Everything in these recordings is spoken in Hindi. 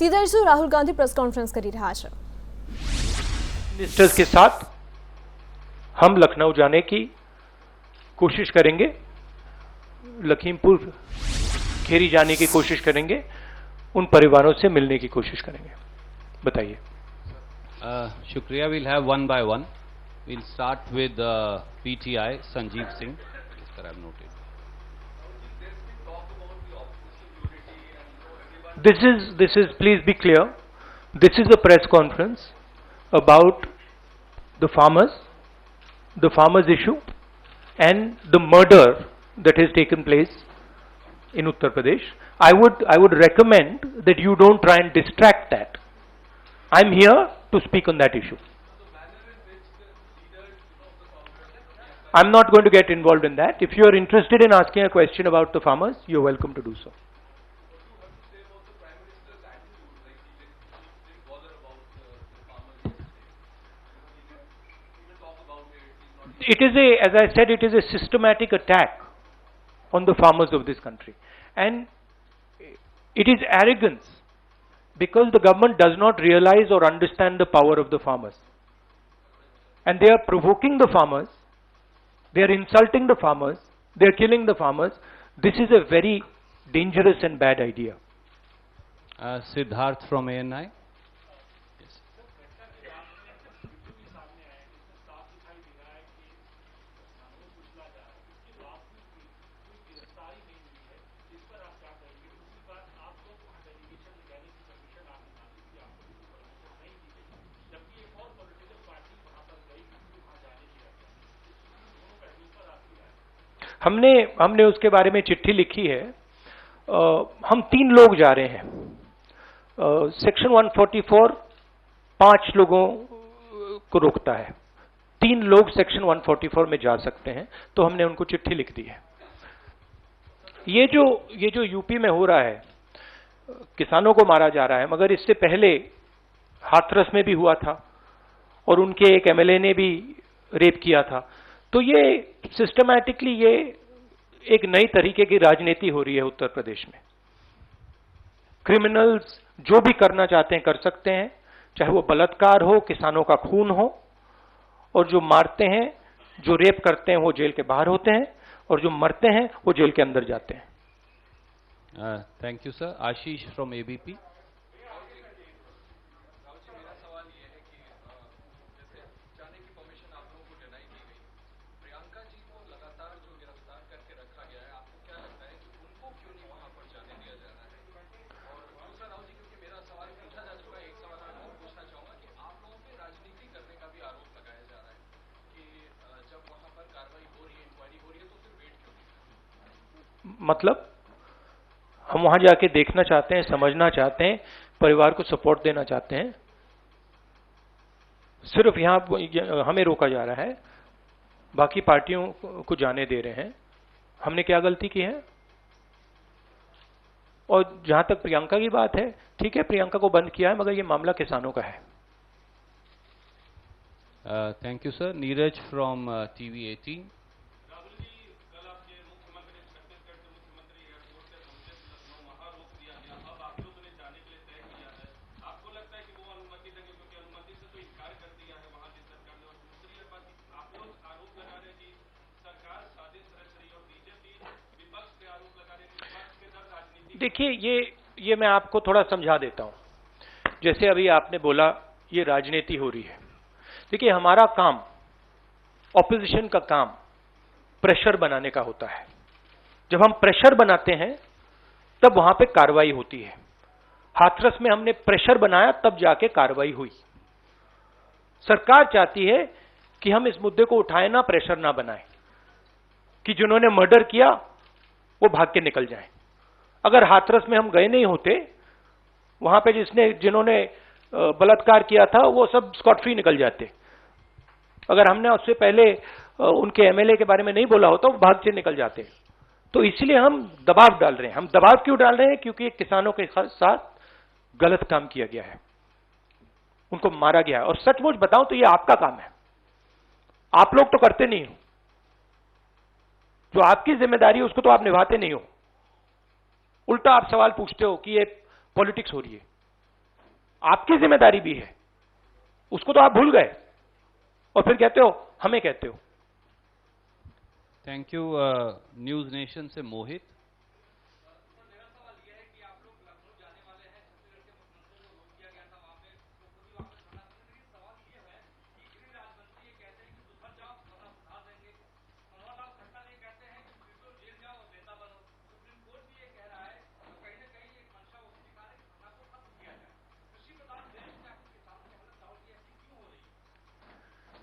सीधा issue Rahul Gandhi press conference કરી રહ્યા છે। मिनिस्टर्स के साथ हम लखनऊ जाने की कोशिश करेंगे, लखीमपुर खेरी जाने की कोशिश करेंगे, उन परिवारों से मिलने की कोशिश करेंगे। बताइए। शुक्रिया। Will have one by one. Will start with PTI Sanjeev Singh. This is, please be clear, this is a press conference about the farmers issue and the murder that has taken place in Uttar Pradesh. I would recommend that you don't try and distract that. I'm here to speak on that issue. I'm not going to get involved in that. If you are interested in asking a question about the farmers, you're welcome to do so. It is as I said, it is a systematic attack on the farmers of this country. And it is arrogance because the government does not realize or understand the power of the farmers. And they are provoking the farmers, they are insulting the farmers, they are killing the farmers. This is a very dangerous and bad idea. Siddharth from ANI. हमने उसके बारे में चिट्ठी लिखी है। हम 3 लोग जा रहे हैं। सेक्शन 144 5 लोगों को रोकता है, 3 लोग सेक्शन 144 में जा सकते हैं, तो हमने उनको चिट्ठी लिख दी है। ये जो यूपी में हो रहा है, किसानों को मारा जा रहा है, मगर इससे पहले हाथरस में भी हुआ था और उनके एक एमएलए ने भी रेप किया था। तो ये सिस्टमैटिकली ये एक नई तरीके की राजनीति हो रही है उत्तर प्रदेश में। क्रिमिनल्स जो भी करना चाहते हैं कर सकते हैं, चाहे वो बलात्कार हो, किसानों का खून हो, और जो मारते हैं, जो रेप करते हैं वो जेल के बाहर होते हैं, और जो मरते हैं वो जेल के अंदर जाते हैं। Thank you sir. Ashish from ABP. मतलब हम वहां जाके देखना चाहते हैं, समझना चाहते हैं, परिवार को सपोर्ट देना चाहते हैं। सिर्फ यहां हमें रोका जा रहा है, बाकी पार्टियों को जाने दे रहे हैं। हमने क्या गलती की है? और जहां तक प्रियंका की बात है, ठीक है, प्रियंका को बंद किया है, मगर ये मामला किसानों का है। Thank you sir. Neeraj from TV 18। देखिए, ये मैं आपको थोड़ा समझा देता हूं। जैसे अभी आपने बोला ये राजनीति हो रही है। देखिए, हमारा काम, ऑपोजिशन का काम प्रेशर बनाने का होता है। जब हम प्रेशर बनाते हैं तब वहां पे कार्रवाई होती है। हाथरस में हमने प्रेशर बनाया, तब जाके कार्रवाई हुई। सरकार चाहती है कि हम इस मुद्दे को उठाए ना, प्रेशर ना बनाए, कि जिन्होंने मर्डर किया वो भाग के निकल जाएं। अगर हाथरस में हम गए नहीं होते, वहां पे जिन्होंने बलात्कार किया था वो सब स्कॉट फ्री निकल जाते। अगर हमने उससे पहले उनके एमएलए के बारे में नहीं बोला होता, वो भाग से निकल जाते। तो इसलिए हम दबाव डाल रहे हैं। हम दबाव क्यों डाल रहे हैं? क्योंकि किसानों के साथ गलत काम किया गया है, उनको मारा गया है। और सचमुच बताऊं तो ये आपका काम है, आप लोग तो करते नहीं हो। जो आपकी जिम्मेदारी है उसको तो आप निभाते नहीं हो। उल्टा आप सवाल पूछते हो कि ये पॉलिटिक्स हो रही है। आपकी जिम्मेदारी भी है, उसको तो आप भूल गए और फिर कहते हो हमें कहते हो। Thank you. न्यूज नेशन से मोहित।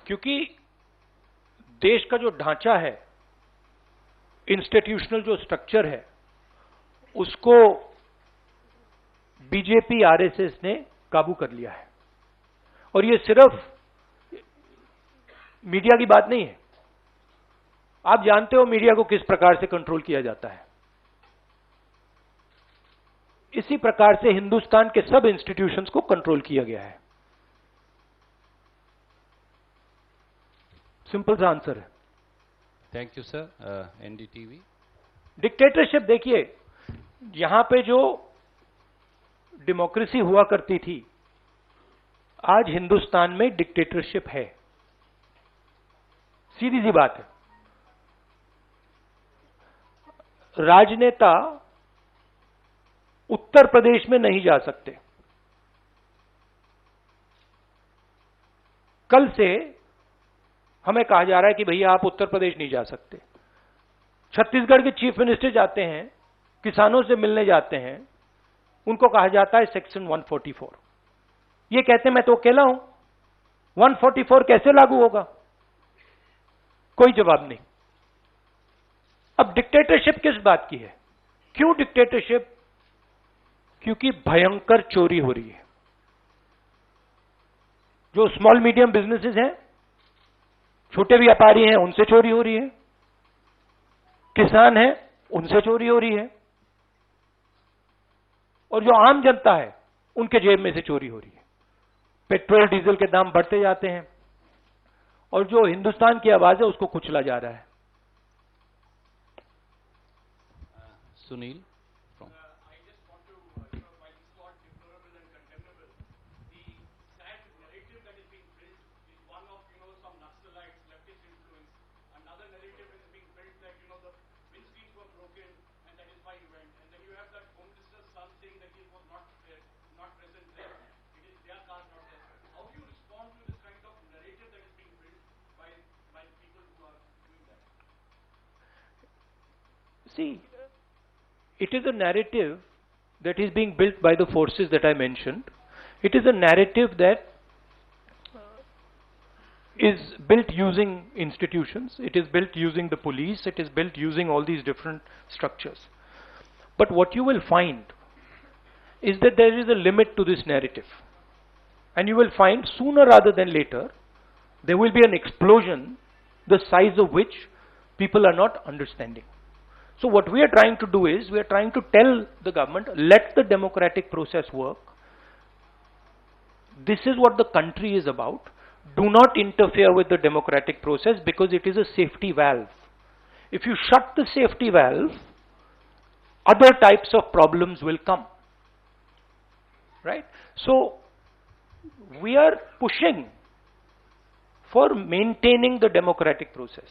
क्योंकि देश का जो ढांचा है, इंस्टीट्यूशनल जो स्ट्रक्चर है, उसको बीजेपी आरएसएस ने काबू कर लिया है। और ये सिर्फ मीडिया की बात नहीं है, आप जानते हो मीडिया को किस प्रकार से कंट्रोल किया जाता है। इसी प्रकार से हिंदुस्तान के सब इंस्टीट्यूशंस को कंट्रोल किया गया है। सिंपल सा आंसर है। Thank you sir. NDTV. Dictatorship, देखिए यहां पे जो डेमोक्रेसी हुआ करती थी, आज हिंदुस्तान में डिक्टेटरशिप है। सीधी सी बात है। राजनेता उत्तर प्रदेश में नहीं जा सकते। कल से हमें कहा जा रहा है कि भैया आप उत्तर प्रदेश नहीं जा सकते। छत्तीसगढ़ के चीफ मिनिस्टर जाते हैं, किसानों से मिलने जाते हैं, उनको कहा जाता है सेक्शन 144। ये कहते हैं मैं तो अकेला हूं, 144 कैसे लागू होगा? कोई जवाब नहीं। अब डिक्टेटरशिप किस बात की है? क्यों डिक्टेटरशिप? क्योंकि भयंकर चोरी हो रही है। जो स्मॉल मीडियम बिजनेसेस हैं, छोटे व्यापारी हैं, उनसे चोरी हो रही है। किसान हैं, उनसे चोरी हो रही है। और जो आम जनता है, उनके जेब में से चोरी हो रही है। पेट्रोल डीजल के दाम बढ़ते जाते हैं और जो हिंदुस्तान की आवाज है उसको कुचला जा रहा है। Sunil. See, it is a narrative that is being built by the forces that I mentioned. It is a narrative that is built using institutions. It is built using the police. It is built using all these different structures. But what you will find is that there is a limit to this narrative. And you will find sooner rather than later, there will be an explosion the size of which people are not understanding. So what we are trying to do is, we are trying to tell the government, let the democratic process work. This is what the country is about. Do not interfere with the democratic process because it is a safety valve. If you shut the safety valve, other types of problems will come. Right? So we are pushing for maintaining the democratic process.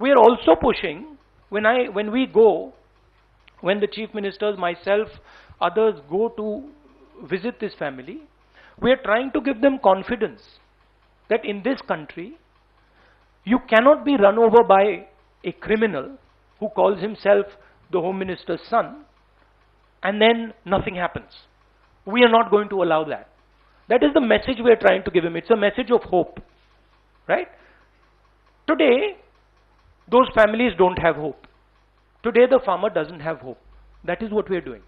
We are also pushing, when the chief ministers, myself, others go to visit this family, we are trying to give them confidence that in this country, you cannot be run over by a criminal who calls himself the Home Minister's son, and then nothing happens. We are not going to allow that. That is the message we are trying to give him. It's a message of hope. Right? Today, those families don't have hope. Today, the farmer doesn't have hope. That is what we are doing.